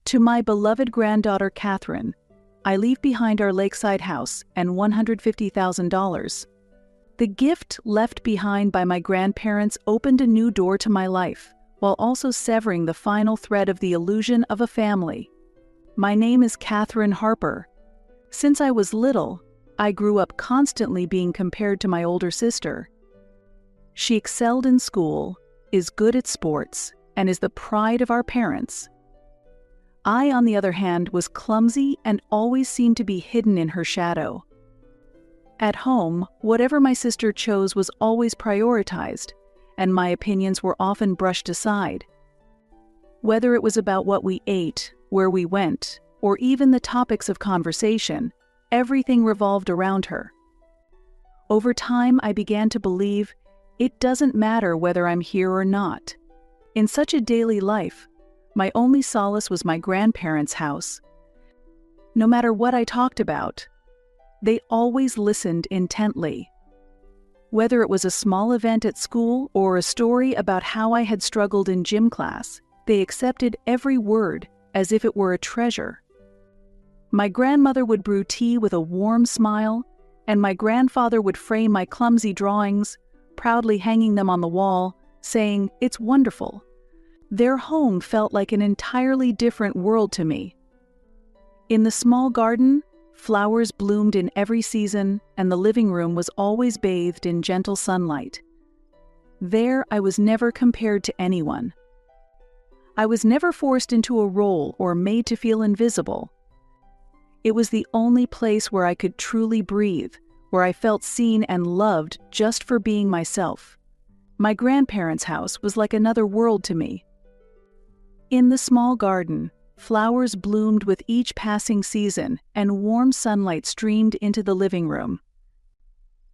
To my beloved granddaughter Catherine, I leave behind our lakeside house and $150,000. The gift left behind by my grandparents opened a new door to my life, while also severing the final thread of the illusion of a family. My name is Catherine Harper. Since I was little, I grew up constantly being compared to my older sister. She excelled in school, is good at sports, and is the pride of our parents. I, on the other hand, was clumsy and always seemed to be hidden in her shadow. At home, whatever my sister chose was always prioritized, and my opinions were often brushed aside. Whether it was about what we ate, where we went, or even the topics of conversation, everything revolved around her. Over time, I began to believe it doesn't matter whether I'm here or not. In such a daily life, my only solace was my grandparents' house. No matter what I talked about, they always listened intently. Whether it was a small event at school or a story about how I had struggled in gym class, they accepted every word as if it were a treasure. My grandmother would brew tea with a warm smile, and my grandfather would frame my clumsy drawings, proudly hanging them on the wall, saying, "It's wonderful." Their home felt like an entirely different world to me. In the small garden, flowers bloomed in every season, and the living room was always bathed in gentle sunlight. There, I was never compared to anyone. I was never forced into a role or made to feel invisible. It was the only place where I could truly breathe, where I felt seen and loved just for being myself. My grandparents' house was like another world to me. In the small garden, flowers bloomed with each passing season, and warm sunlight streamed into the living room.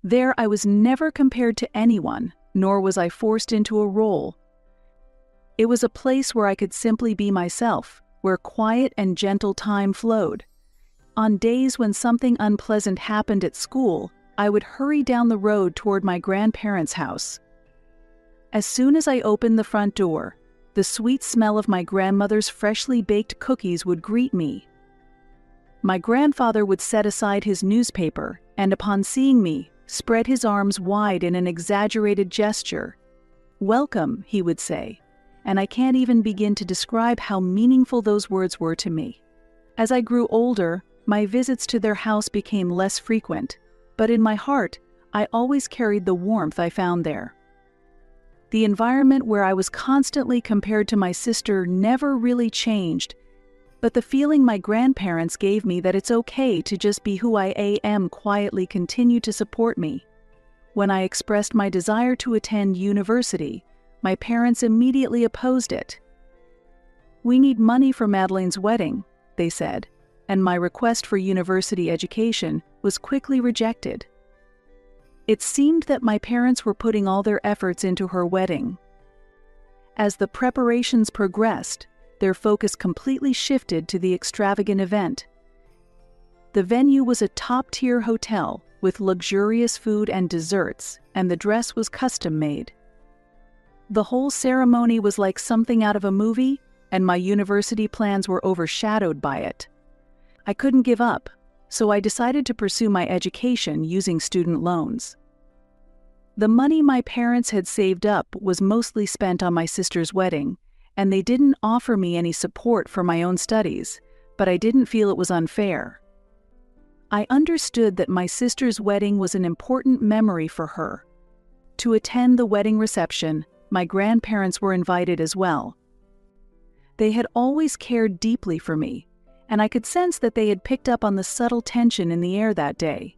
There I was never compared to anyone, nor was I forced into a role. It was a place where I could simply be myself, where quiet and gentle time flowed. On days when something unpleasant happened at school, I would hurry down the road toward my grandparents' house. As soon as I opened the front door, the sweet smell of my grandmother's freshly baked cookies would greet me. My grandfather would set aside his newspaper and, upon seeing me, spread his arms wide in an exaggerated gesture. "Welcome," he would say, and I can't even begin to describe how meaningful those words were to me. As I grew older, my visits to their house became less frequent, but in my heart, I always carried the warmth I found there. The environment where I was constantly compared to my sister never really changed, but the feeling my grandparents gave me that it's okay to just be who I am quietly continued to support me. When I expressed my desire to attend university, my parents immediately opposed it. "We need money for Madeleine's wedding," they said, and my request for university education was quickly rejected. It seemed that my parents were putting all their efforts into her wedding. As the preparations progressed, their focus completely shifted to the extravagant event. The venue was a top-tier hotel with luxurious food and desserts, and the dress was custom-made. The whole ceremony was like something out of a movie, and my university plans were overshadowed by it. I couldn't give up, so I decided to pursue my education using student loans. The money my parents had saved up was mostly spent on my sister's wedding, and they didn't offer me any support for my own studies, but I didn't feel it was unfair. I understood that my sister's wedding was an important memory for her. To attend the wedding reception, my grandparents were invited as well. They had always cared deeply for me, and I could sense that they had picked up on the subtle tension in the air that day.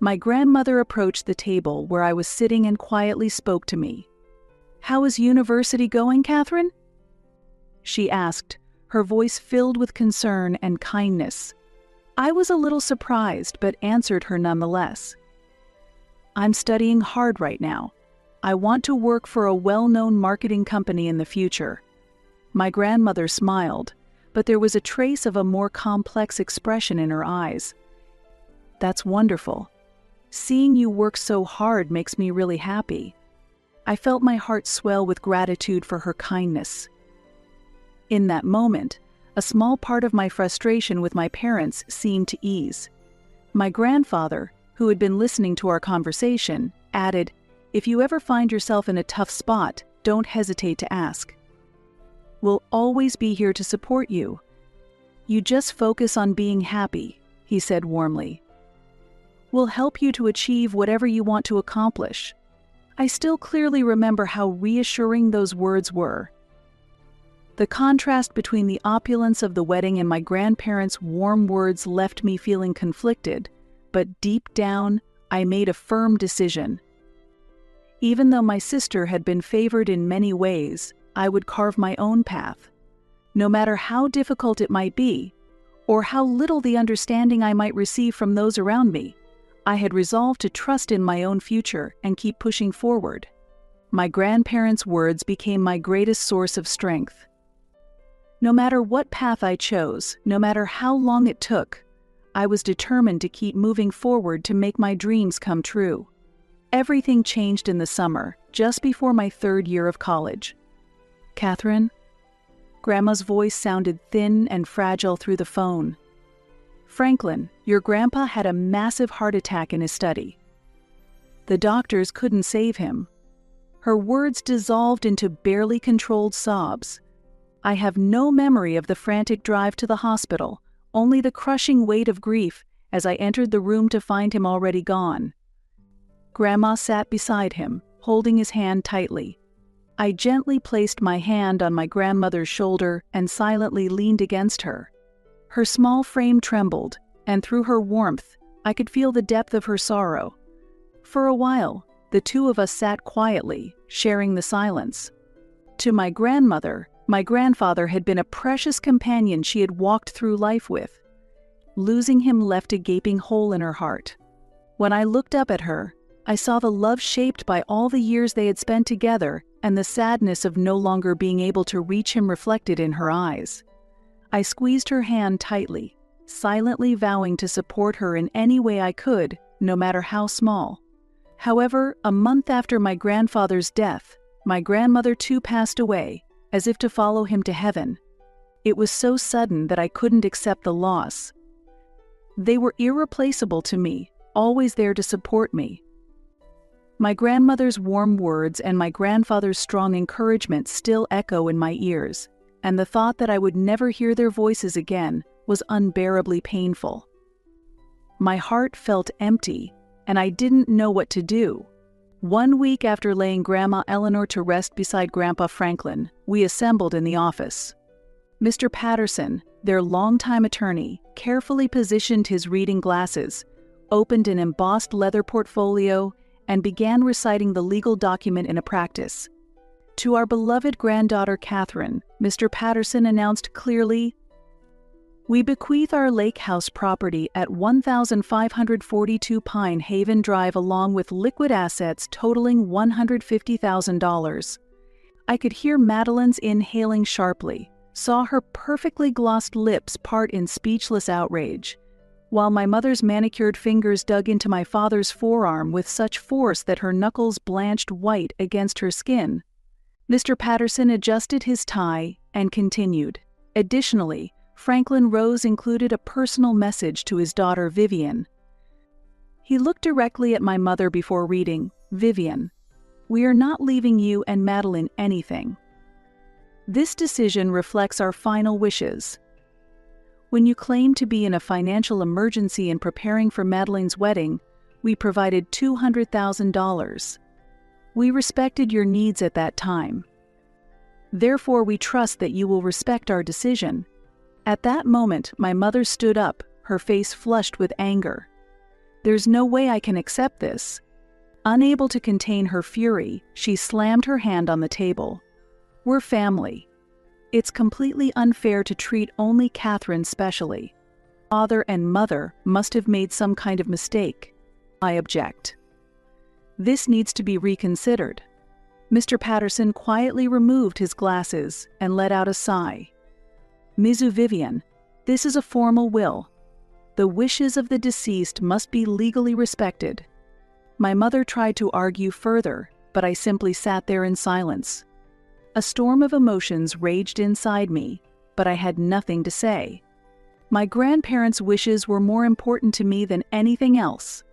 My grandmother approached the table where I was sitting and quietly spoke to me. "How is university going, Catherine?" she asked, her voice filled with concern and kindness. I was a little surprised, but answered her nonetheless. "I'm studying hard right now. I want to work for a well-known marketing company in the future." My grandmother smiled, but there was a trace of a more complex expression in her eyes. "That's wonderful. Seeing you work so hard makes me really happy." I felt my heart swell with gratitude for her kindness. In that moment, a small part of my frustration with my parents seemed to ease. My grandfather, who had been listening to our conversation, added, "If you ever find yourself in a tough spot, don't hesitate to ask. We'll always be here to support you. You just focus on being happy," he said warmly. "We'll help you to achieve whatever you want to accomplish." I still clearly remember how reassuring those words were. The contrast between the opulence of the wedding and my grandparents' warm words left me feeling conflicted, but deep down, I made a firm decision. Even though my sister had been favored in many ways, I would carve my own path. No matter how difficult it might be, or how little the understanding I might receive from those around me, I had resolved to trust in my own future and keep pushing forward. My grandparents' words became my greatest source of strength. No matter what path I chose, no matter how long it took, I was determined to keep moving forward to make my dreams come true. Everything changed in the summer, just before my 3rd year of college. "Catherine?" Grandma's voice sounded thin and fragile through the phone. "Franklin, your grandpa had a massive heart attack in his study. The doctors couldn't save him." Her words dissolved into barely controlled sobs. I have no memory of the frantic drive to the hospital, only the crushing weight of grief as I entered the room to find him already gone. Grandma sat beside him, holding his hand tightly. I gently placed my hand on my grandmother's shoulder and silently leaned against her. Her small frame trembled, and through her warmth, I could feel the depth of her sorrow. For a while, the two of us sat quietly, sharing the silence. To my grandmother, my grandfather had been a precious companion she had walked through life with. Losing him left a gaping hole in her heart. When I looked up at her, I saw the love shaped by all the years they had spent together and the sadness of no longer being able to reach him reflected in her eyes. I squeezed her hand tightly, silently vowing to support her in any way I could, no matter how small. However, a month after my grandfather's death, my grandmother too passed away, as if to follow him to heaven. It was so sudden that I couldn't accept the loss. They were irreplaceable to me, always there to support me. My grandmother's warm words and my grandfather's strong encouragement still echo in my ears, and the thought that I would never hear their voices again was unbearably painful. My heart felt empty, and I didn't know what to do. 1 week after laying Grandma Eleanor to rest beside Grandpa Franklin, we assembled in the office. Mr. Patterson, their longtime attorney, carefully positioned his reading glasses, opened an embossed leather portfolio, and began reciting the legal document in a practice. To our beloved granddaughter Catherine, Mr. Patterson announced clearly, "We bequeath our lake house property at 1542 Pine Haven Drive along with liquid assets totaling $150,000. I could hear Madeline's inhaling sharply, saw her perfectly glossed lips part in speechless outrage, while my mother's manicured fingers dug into my father's forearm with such force that her knuckles blanched white against her skin. Mr. Patterson adjusted his tie and continued. Additionally, Franklin Rose included a personal message to his daughter Vivian. He looked directly at my mother before reading, "Vivian, we are not leaving you and Madeline anything. This decision reflects our final wishes. When you claimed to be in a financial emergency in preparing for Madeline's wedding, we provided $200,000. We respected your needs at that time. Therefore, we trust that you will respect our decision." At that moment, my mother stood up, her face flushed with anger. "There's no way I can accept this." Unable to contain her fury, she slammed her hand on the table. "We're family. It's completely unfair to treat only Catherine specially. Father and mother must have made some kind of mistake. I object. This needs to be reconsidered." Mr. Patterson quietly removed his glasses and let out a sigh. "Ms. Vivian, this is a formal will. The wishes of the deceased must be legally respected." My mother tried to argue further, but I simply sat there in silence. A storm of emotions raged inside me, but I had nothing to say. My grandparents' wishes were more important to me than anything else.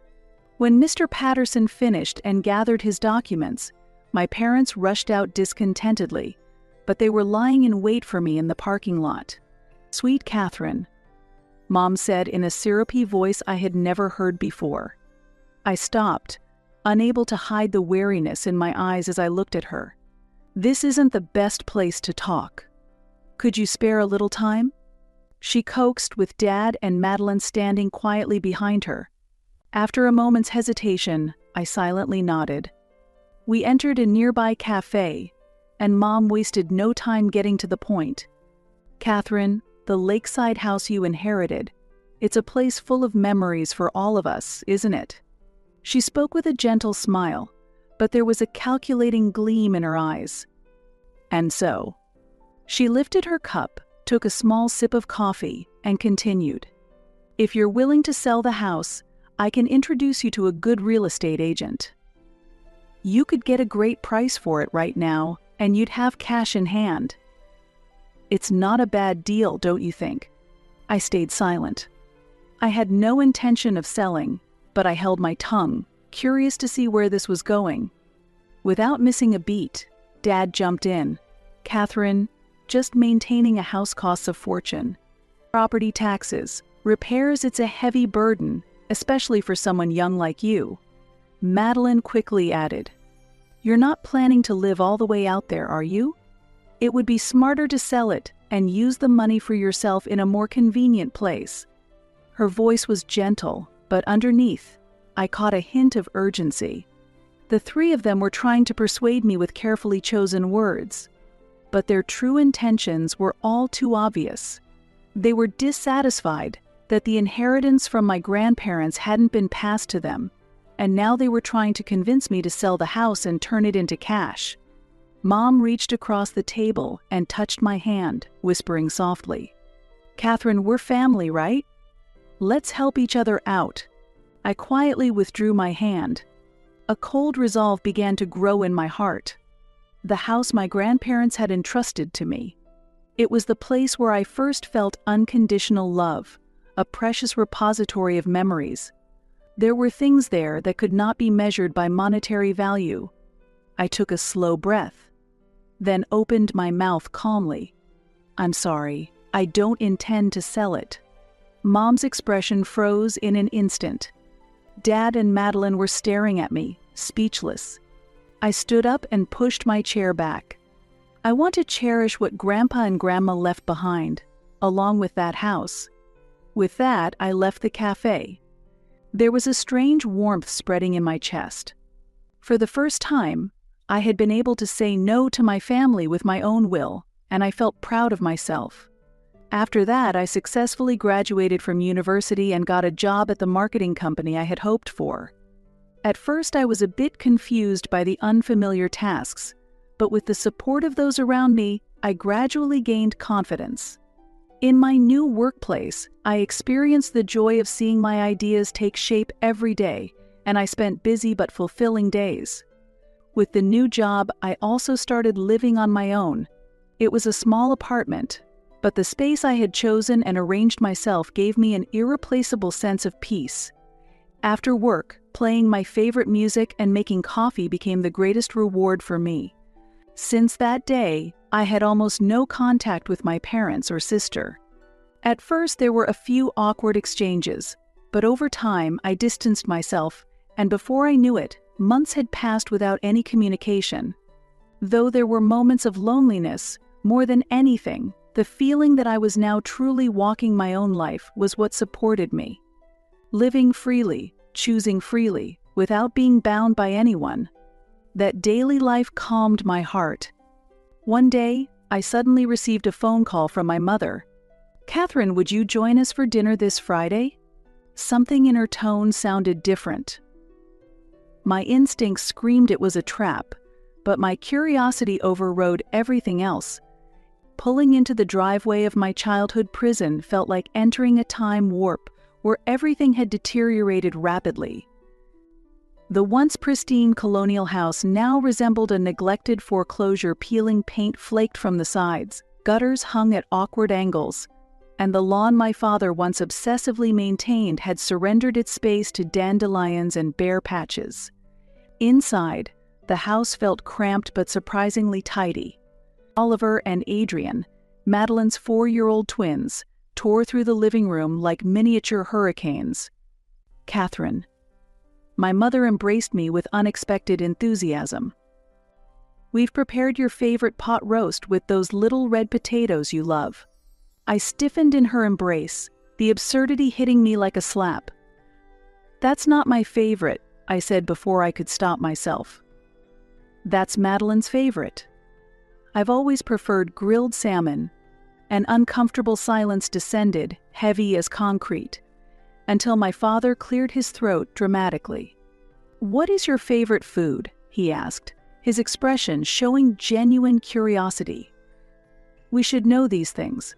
When Mr. Patterson finished and gathered his documents, my parents rushed out discontentedly, but they were lying in wait for me in the parking lot. "Sweet Catherine," Mom said in a syrupy voice I had never heard before. I stopped, unable to hide the wariness in my eyes as I looked at her. "This isn't the best place to talk. Could you spare a little time?" She coaxed, with Dad and Madeline standing quietly behind her. After a moment's hesitation, I silently nodded. We entered a nearby cafe, and Mom wasted no time getting to the point. "Catherine, the lakeside house you inherited, it's a place full of memories for all of us, isn't it?" She spoke with a gentle smile, but there was a calculating gleam in her eyes. And so, she lifted her cup, took a small sip of coffee, and continued. "If you're willing to sell the house, I can introduce you to a good real estate agent. You could get a great price for it right now, and you'd have cash in hand. It's not a bad deal, don't you think?" I stayed silent. I had no intention of selling, but I held my tongue, curious to see where this was going. Without missing a beat, Dad jumped in. "Catherine, just maintaining a house costs a fortune. Property taxes, repairs, it's a heavy burden, especially for someone young like you." Madeline quickly added, "You're not planning to live all the way out there, are you? It would be smarter to sell it and use the money for yourself in a more convenient place." Her voice was gentle, but underneath, I caught a hint of urgency. The three of them were trying to persuade me with carefully chosen words, but their true intentions were all too obvious. They were dissatisfied that the inheritance from my grandparents hadn't been passed to them, and now they were trying to convince me to sell the house and turn it into cash. Mom reached across the table and touched my hand, whispering softly, "Catherine, we're family, right? Let's help each other out." I quietly withdrew my hand. A cold resolve began to grow in my heart. The house my grandparents had entrusted to me. It was the place where I first felt unconditional love, a precious repository of memories. There were things there that could not be measured by monetary value. I took a slow breath, then opened my mouth calmly. "I'm sorry, I don't intend to sell it." Mom's expression froze in an instant. Dad and Madeline were staring at me, speechless. I stood up and pushed my chair back. "I want to cherish what Grandpa and Grandma left behind, along with that house." With that, I left the cafe. There was a strange warmth spreading in my chest. For the first time, I had been able to say no to my family with my own will, and I felt proud of myself. After that, I successfully graduated from university and got a job at the marketing company I had hoped for. At first, I was a bit confused by the unfamiliar tasks, but with the support of those around me, I gradually gained confidence. In my new workplace, I experienced the joy of seeing my ideas take shape every day, and I spent busy but fulfilling days. With the new job, I also started living on my own. It was a small apartment, but the space I had chosen and arranged myself gave me an irreplaceable sense of peace. After work, playing my favorite music and making coffee became the greatest reward for me. Since that day, I had almost no contact with my parents or sister. At first, there were a few awkward exchanges, but over time, I distanced myself, and before I knew it, months had passed without any communication. Though there were moments of loneliness, more than anything, the feeling that I was now truly walking my own life was what supported me. Living freely, choosing freely, without being bound by anyone. That daily life calmed my heart. One day, I suddenly received a phone call from my mother. "Catherine, would you join us for dinner this Friday?" Something in her tone sounded different. My instincts screamed it was a trap, but my curiosity overrode everything else. Pulling into the driveway of my childhood prison felt like entering a time warp where everything had deteriorated rapidly. The once pristine colonial house now resembled a neglected foreclosure, peeling paint flaked from the sides, Gutters hung at awkward angles, and the lawn my father once obsessively maintained had surrendered its space to dandelions and bare patches. Inside, the house felt cramped but surprisingly tidy. Oliver and Adrian, Madeline's 4-year-old twins, tore through the living room like miniature hurricanes. Catherine. My mother embraced me with unexpected enthusiasm. We've prepared your favorite pot roast with those little red potatoes you love. I stiffened in her embrace, the absurdity hitting me like a slap. That's not my favorite, I said before I could stop myself. That's Madeline's favorite. I've always preferred grilled salmon. An uncomfortable silence descended, heavy as concrete, until my father cleared his throat dramatically. What is your favorite food? He asked, his expression showing genuine curiosity. We should know these things.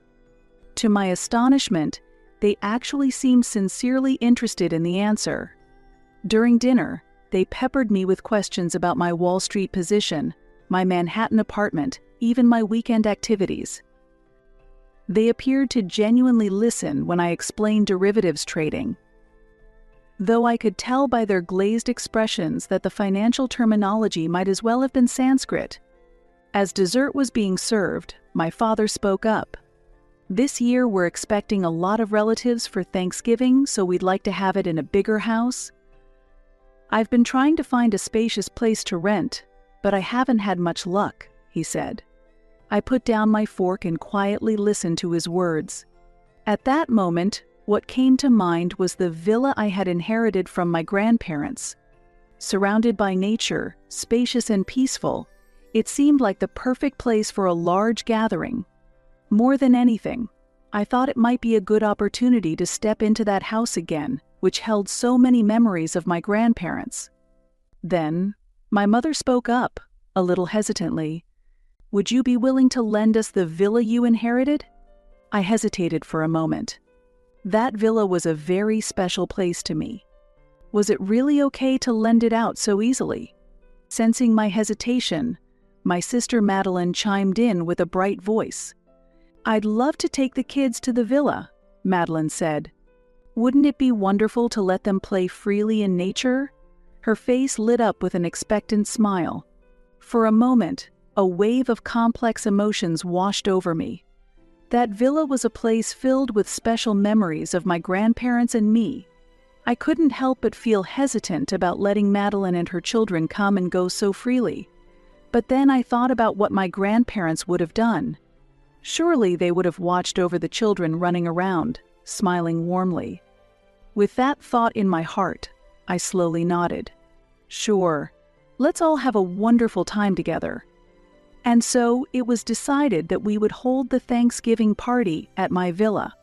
To my astonishment, they actually seemed sincerely interested in the answer. During dinner, they peppered me with questions about my Wall Street position, my Manhattan apartment, even my weekend activities. They appeared to genuinely listen when I explained derivatives trading. Though I could tell by their glazed expressions that the financial terminology might as well have been Sanskrit. As dessert was being served, my father spoke up. This year we're expecting a lot of relatives for Thanksgiving, so we'd like to have it in a bigger house. I've been trying to find a spacious place to rent, but I haven't had much luck, he said. I put down my fork and quietly listened to his words. At that moment, what came to mind was the villa I had inherited from my grandparents. Surrounded by nature, spacious and peaceful, it seemed like the perfect place for a large gathering. More than anything, I thought it might be a good opportunity to step into that house again, which held so many memories of my grandparents. Then, my mother spoke up, a little hesitantly. Would you be willing to lend us the villa you inherited? I hesitated for a moment. That villa was a very special place to me. Was it really okay to lend it out so easily? Sensing my hesitation, my sister Madeline chimed in with a bright voice. I'd love to take the kids to the villa, Madeline said. Wouldn't it be wonderful to let them play freely in nature? Her face lit up with an expectant smile. For a moment, a wave of complex emotions washed over me. That villa was a place filled with special memories of my grandparents and me. I couldn't help but feel hesitant about letting Madeline and her children come and go so freely. But then I thought about what my grandparents would have done. Surely they would have watched over the children running around, smiling warmly. With that thought in my heart, I slowly nodded. Sure, let's all have a wonderful time together. And so it was decided that we would hold the Thanksgiving party at my villa.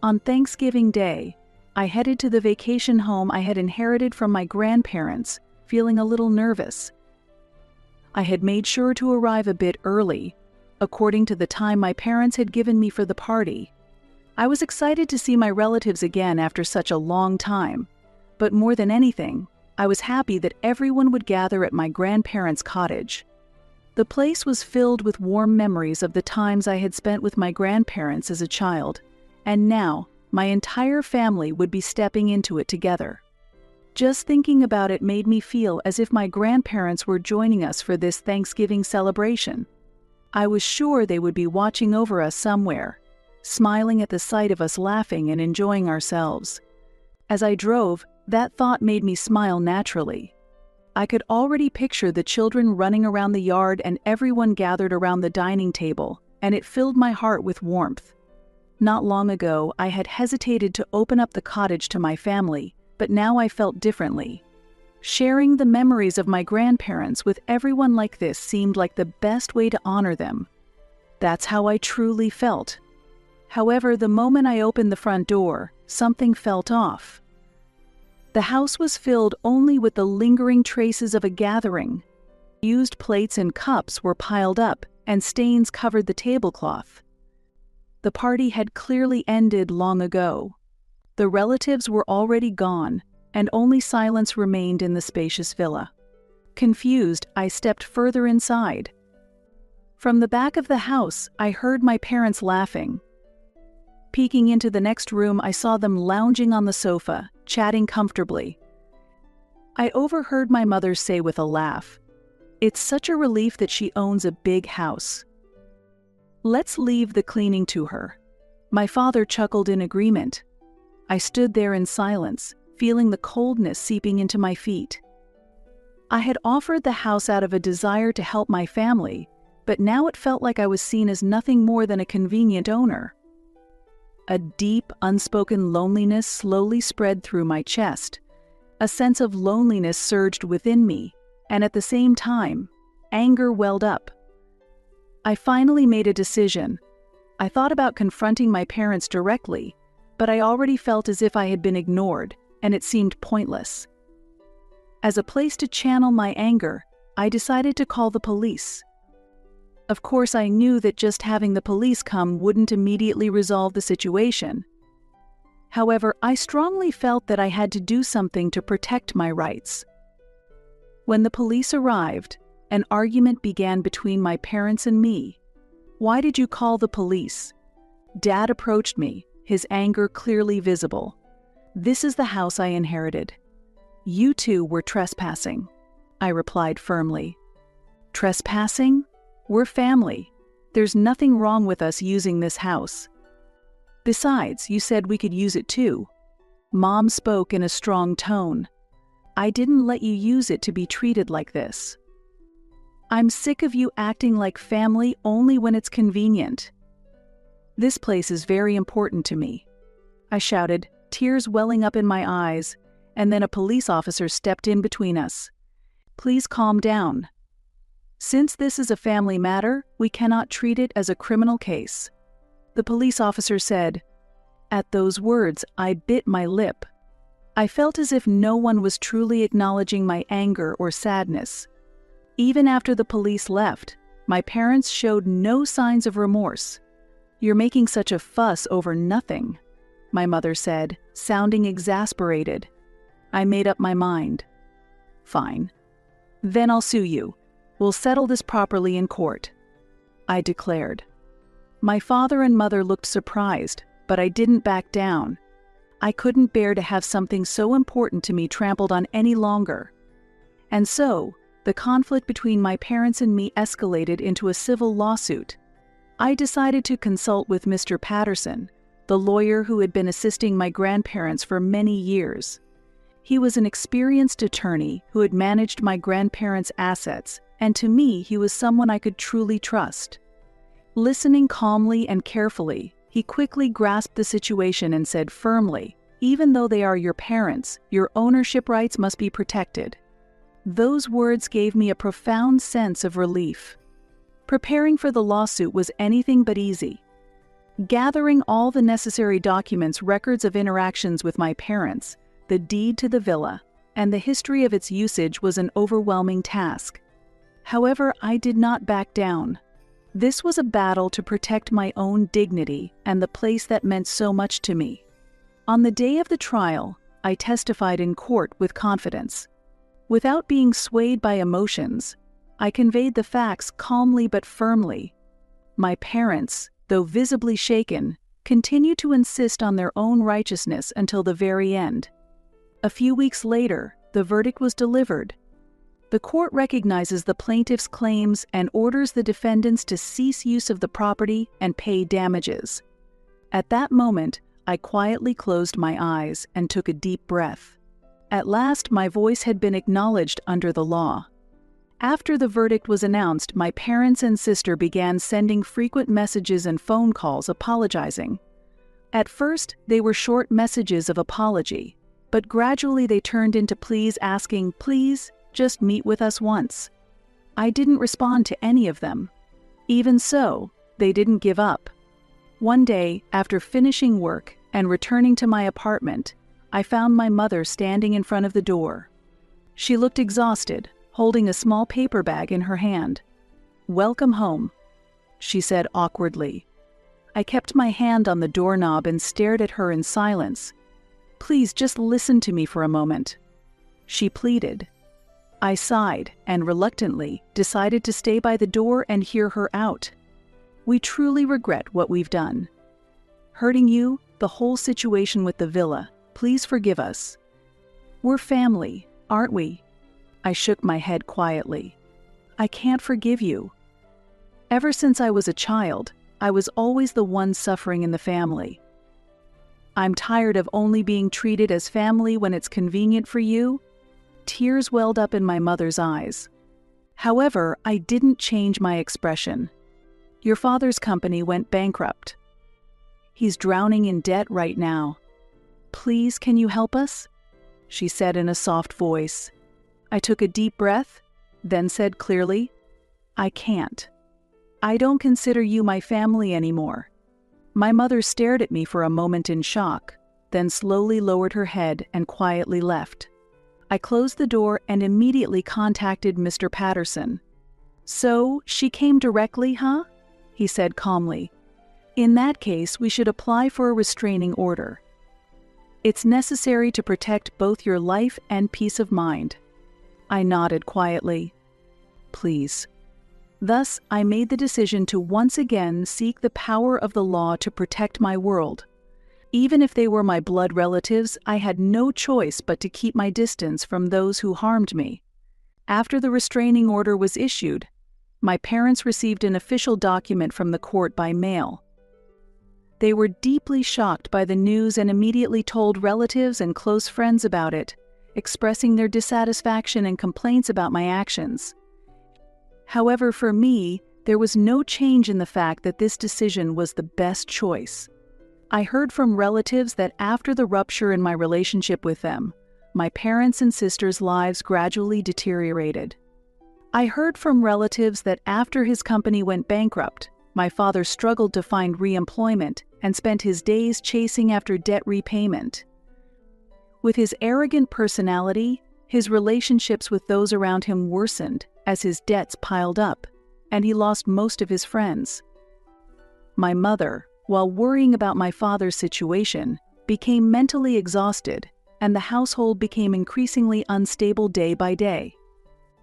On Thanksgiving Day, I headed to the vacation home I had inherited from my grandparents, feeling a little nervous. I had made sure to arrive a bit early, according to the time my parents had given me for the party. I was excited to see my relatives again after such a long time, but more than anything, I was happy that everyone would gather at my grandparents' cottage. The place was filled with warm memories of the times I had spent with my grandparents as a child, and now my entire family would be stepping into it together. Just thinking about it made me feel as if my grandparents were joining us for this Thanksgiving celebration. I was sure they would be watching over us somewhere, smiling at the sight of us laughing and enjoying ourselves. As I drove, that thought made me smile naturally. I could already picture the children running around the yard and everyone gathered around the dining table, and it filled my heart with warmth. Not long ago, I had hesitated to open up the cottage to my family, but now I felt differently. Sharing the memories of my grandparents with everyone like this seemed like the best way to honor them. That's how I truly felt. However, the moment I opened the front door, something felt off. The house was filled only with the lingering traces of a gathering. Used plates and cups were piled up, and stains covered the tablecloth. The party had clearly ended long ago. The relatives were already gone, and only silence remained in the spacious villa. Confused, I stepped further inside. From the back of the house, I heard my parents laughing. Peeking into the next room, I saw them lounging on the sofa, chatting comfortably. I overheard my mother say with a laugh, "It's such a relief that she owns a big house. Let's leave the cleaning to her." My father chuckled in agreement. I stood there in silence, feeling the coldness seeping into my feet. I had offered the house out of a desire to help my family, but now it felt like I was seen as nothing more than a convenient owner. A deep, unspoken loneliness slowly spread through my chest. A sense of loneliness surged within me, and at the same time, anger welled up. I finally made a decision. I thought about confronting my parents directly, but I already felt as if I had been ignored, and it seemed pointless. As a place to channel my anger, I decided to call the police. Of course, I knew that just having the police come wouldn't immediately resolve the situation. However, I strongly felt that I had to do something to protect my rights. When the police arrived, an argument began between my parents and me. "Why did you call the police?" Dad approached me, his anger clearly visible. "This is the house I inherited. You two were trespassing," I replied firmly. "Trespassing? We're family. There's nothing wrong with us using this house. Besides, you said we could use it too." Mom spoke in a strong tone. "I didn't let you use it to be treated like this. I'm sick of you acting like family only when it's convenient. This place is very important to me," I shouted, tears welling up in my eyes, and then a police officer stepped in between us. "Please calm down. Since this is a family matter, we cannot treat it as a criminal case," the police officer said. At those words, I bit my lip. I felt as if no one was truly acknowledging my anger or sadness. Even after the police left, my parents showed no signs of remorse. "You're making such a fuss over nothing," my mother said, sounding exasperated. I made up my mind. "Fine. Then I'll sue you. We'll settle this properly in court," I declared. My father and mother looked surprised, but I didn't back down. I couldn't bear to have something so important to me trampled on any longer. And so, the conflict between my parents and me escalated into a civil lawsuit. I decided to consult with Mr. Patterson, the lawyer who had been assisting my grandparents for many years. He was an experienced attorney who had managed my grandparents' assets, and to me, he was someone I could truly trust. Listening calmly and carefully, he quickly grasped the situation and said firmly, "Even though they are your parents, your ownership rights must be protected." Those words gave me a profound sense of relief. Preparing for the lawsuit was anything but easy. Gathering all the necessary documents, records of interactions with my parents, the deed to the villa, and the history of its usage was an overwhelming task. However, I did not back down. This was a battle to protect my own dignity and the place that meant so much to me. On the day of the trial, I testified in court with confidence. Without being swayed by emotions, I conveyed the facts calmly but firmly. My parents, though visibly shaken, continued to insist on their own righteousness until the very end. A few weeks later, the verdict was delivered. The court recognizes the plaintiff's claims and orders the defendants to cease use of the property and pay damages. At that moment, I quietly closed my eyes and took a deep breath. At last, my voice had been acknowledged under the law. After the verdict was announced, my parents and sister began sending frequent messages and phone calls apologizing. At first, they were short messages of apology, but gradually they turned into pleas asking, "Please, just meet with us once." I didn't respond to any of them. Even so, they didn't give up. One day, after finishing work and returning to my apartment, I found my mother standing in front of the door. She looked exhausted, holding a small paper bag in her hand. "Welcome home," she said awkwardly. I kept my hand on the doorknob and stared at her in silence. "Please just listen to me for a moment," she pleaded. I sighed and reluctantly decided to stay by the door and hear her out. We truly regret what we've done. Hurting you, the whole situation with the villa. Please forgive us. We're family, aren't we? I shook my head quietly. I can't forgive you. Ever since I was a child, I was always the one suffering in the family. I'm tired of only being treated as family when it's convenient for you. Tears welled up in my mother's eyes. However, I didn't change my expression. Your father's company went bankrupt. He's drowning in debt right now. Please, can you help us? She said in a soft voice. I took a deep breath, then said clearly, I can't. I don't consider you my family anymore. My mother stared at me for a moment in shock, then slowly lowered her head and quietly left. I closed the door and immediately contacted Mr. Patterson. So, she came directly, huh? He said calmly. In that case, we should apply for a restraining order. It's necessary to protect both your life and peace of mind. I nodded quietly. Please. Thus, I made the decision to once again seek the power of the law to protect my world. Even if they were my blood relatives, I had no choice but to keep my distance from those who harmed me. After the restraining order was issued, my parents received an official document from the court by mail. They were deeply shocked by the news and immediately told relatives and close friends about it, expressing their dissatisfaction and complaints about my actions. However, for me, there was no change in the fact that this decision was the best choice. I heard from relatives that after the rupture in my relationship with them, my parents' and sisters' lives gradually deteriorated. I heard from relatives that after his company went bankrupt, my father struggled to find re-employment and spent his days chasing after debt repayment. With his arrogant personality, his relationships with those around him worsened as his debts piled up, and he lost most of his friends. My mother, while worrying about my father's situation, became mentally exhausted, and the household became increasingly unstable day by day.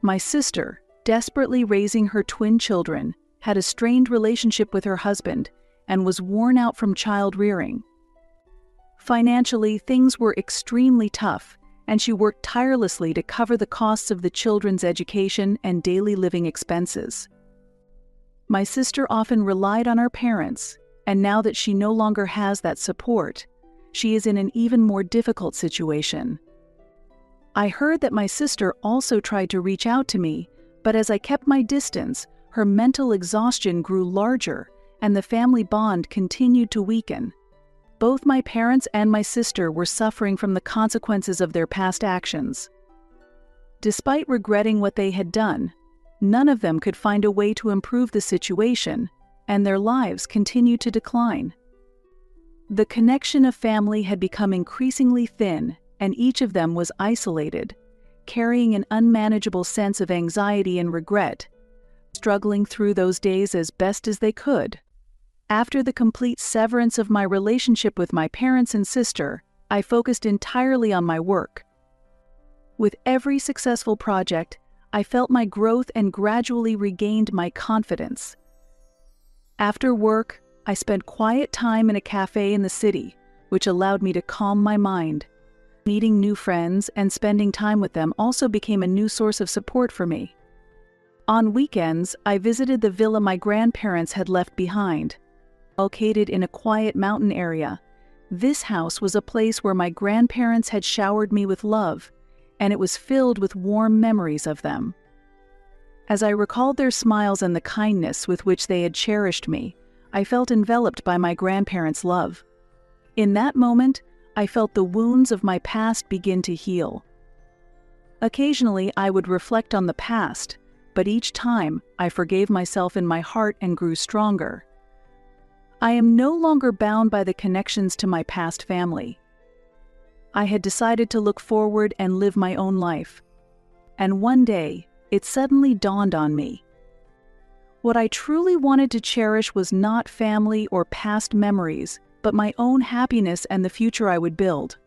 My sister, desperately raising her twin children, had a strained relationship with her husband and was worn out from child rearing. Financially, things were extremely tough, and she worked tirelessly to cover the costs of the children's education and daily living expenses. My sister often relied on our parents, and now that she no longer has that support, she is in an even more difficult situation. I heard that my sister also tried to reach out to me, but as I kept my distance, her mental exhaustion grew larger, and the family bond continued to weaken. Both my parents and my sister were suffering from the consequences of their past actions. Despite regretting what they had done, none of them could find a way to improve the situation, and their lives continued to decline. The connection of family had become increasingly thin, and each of them was isolated, carrying an unmanageable sense of anxiety and regret, struggling through those days as best as they could. After the complete severance of my relationship with my parents and sister, I focused entirely on my work. With every successful project, I felt my growth and gradually regained my confidence. After work, I spent quiet time in a cafe in the city, which allowed me to calm my mind. Meeting new friends and spending time with them also became a new source of support for me. On weekends, I visited the villa my grandparents had left behind. Located in a quiet mountain area, this house was a place where my grandparents had showered me with love, and it was filled with warm memories of them. As I recalled their smiles and the kindness with which they had cherished me, I felt enveloped by my grandparents' love. In that moment, I felt the wounds of my past begin to heal. Occasionally, I would reflect on the past, but each time, I forgave myself in my heart and grew stronger. I am no longer bound by the connections to my past family. I had decided to look forward and live my own life. And one day, it suddenly dawned on me. What I truly wanted to cherish was not family or past memories, but my own happiness and the future I would build.